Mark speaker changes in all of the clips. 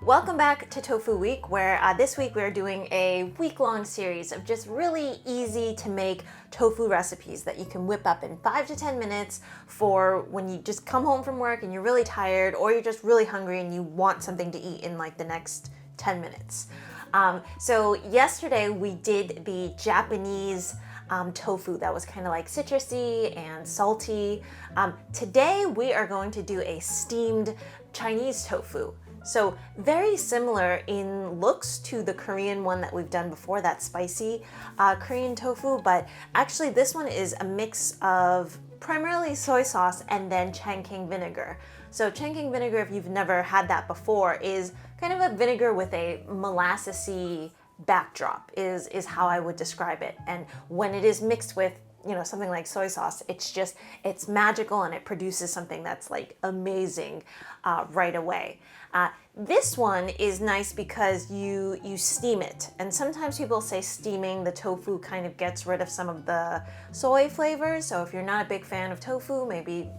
Speaker 1: Welcome back to Tofu Week, where this week we're doing a week-long series of just really easy to make tofu recipes that you can whip up in 5 to 10 minutes for when you just come home from work and you're really tired, or you're just really hungry and you want something to eat in like the next 10 minutes. So yesterday we did the Japanese tofu that was kind of like citrusy and salty. Today we are going to do a steamed Chinese tofu. So very similar in looks to the Korean one that we've done before, that spicy Korean tofu, but actually this one is a mix of primarily soy sauce and then changking vinegar. So changking vinegar, if you've never had that before, is kind of a vinegar with a molassesy backdrop is how I would describe it. And when it is mixed with something like soy sauce, it's magical and it produces something that's like amazing right away. This one is nice because you steam it, and sometimes people say steaming the tofu kind of gets rid of some of the soy flavors, so if you're not a big fan of tofu, maybe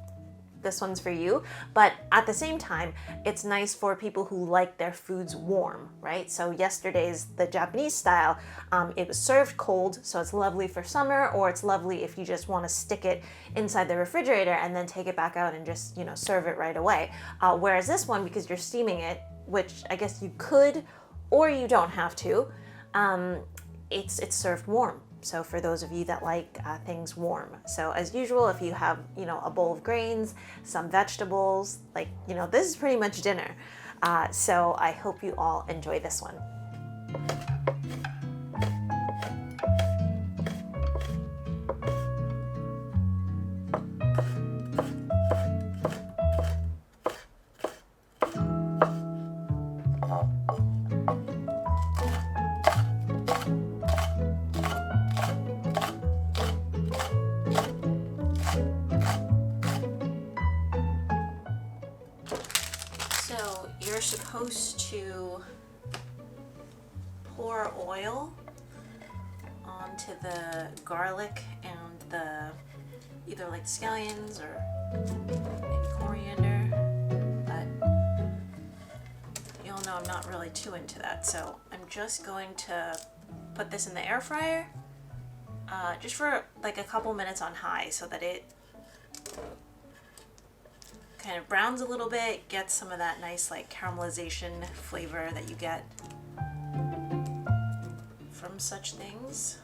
Speaker 1: this one's for you. But at the same time, it's nice for people who like their foods warm, right? So yesterday's, the Japanese style, it was served cold, so it's lovely for summer, or it's lovely if you just want to stick it inside the refrigerator and then take it back out and just, serve it right away. Whereas this one, because you're steaming it, which I guess you could, or you don't have to, it's served warm. So for those of you that like things warm. So as usual, if you have, a bowl of grains, some vegetables, this is pretty much dinner. So I hope you all enjoy this one. You're supposed to pour oil onto the garlic and the either like scallions or maybe coriander, but you'll know I'm not really too into that, so I'm just going to put this in the air fryer just for like a couple minutes on high so that it kind of browns a little bit, gets some of that nice like caramelization flavor that you get from such things.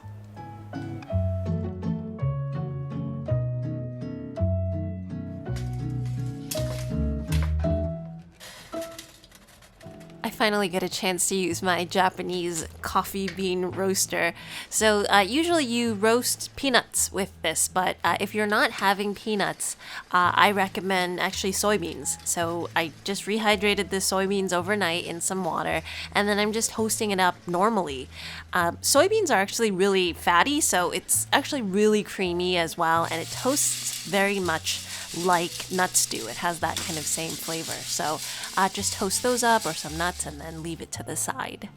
Speaker 1: I finally get a chance to use my Japanese coffee bean roaster. So usually you roast peanuts with this, but if you're not having peanuts, I recommend actually soybeans. So I just rehydrated the soybeans overnight in some water, and then I'm just toasting it up normally. Soybeans are actually really fatty, so it's actually really creamy as well, and it toasts very much like nuts do. It has that kind of same flavor. So just toast those up, or some nuts, and then leave it to the side.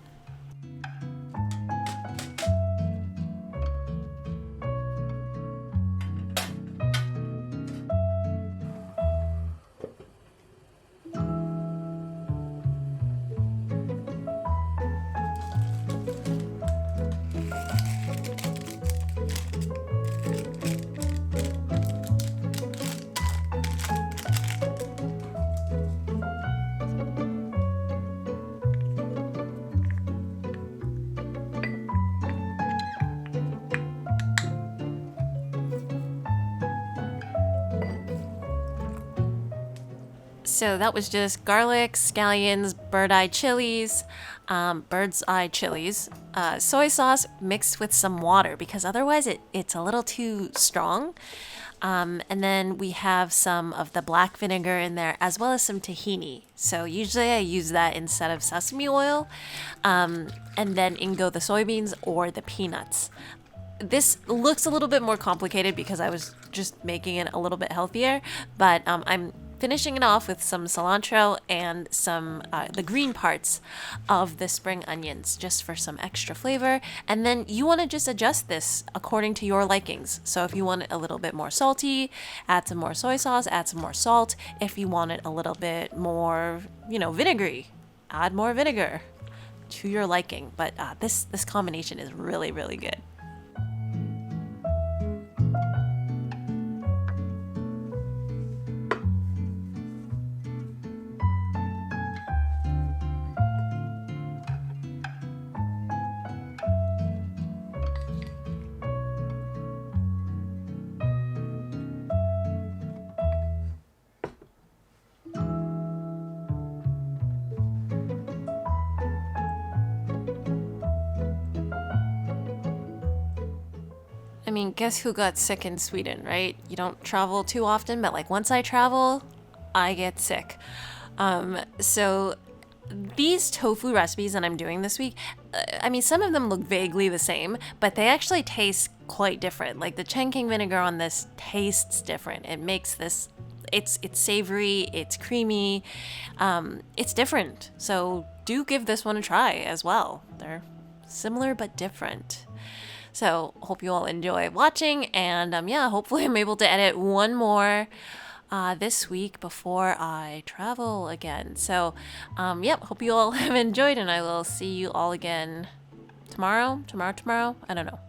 Speaker 1: So that was just garlic, scallions, bird's eye chilies, soy sauce mixed with some water because otherwise it's a little too strong. And then we have some of the black vinegar in there as well as some tahini. So usually I use that instead of sesame oil. And then in go the soybeans or the peanuts. This looks a little bit more complicated because I was just making it a little bit healthier, but I'm finishing it off with some cilantro and some the green parts of the spring onions just for some extra flavor. And then you want to just adjust this according to your likings. So if you want it a little bit more salty, add some more soy sauce, add some more salt. If you want it a little bit more, vinegary, add more vinegar to your liking. But this combination is really, really good. I mean, guess who got sick in Sweden, right? You don't travel too often, but like once I travel, I get sick. So these tofu recipes that I'm doing this week, I mean, some of them look vaguely the same, but they actually taste quite different. Like the Chengking vinegar on this tastes different. It makes this, it's savory, it's creamy, it's different. So do give this one a try as well. They're similar but different. So hope you all enjoy watching, and yeah, hopefully I'm able to edit one more this week before I travel again. So yep, hope you all have enjoyed, and I will see you all again tomorrow. I don't know.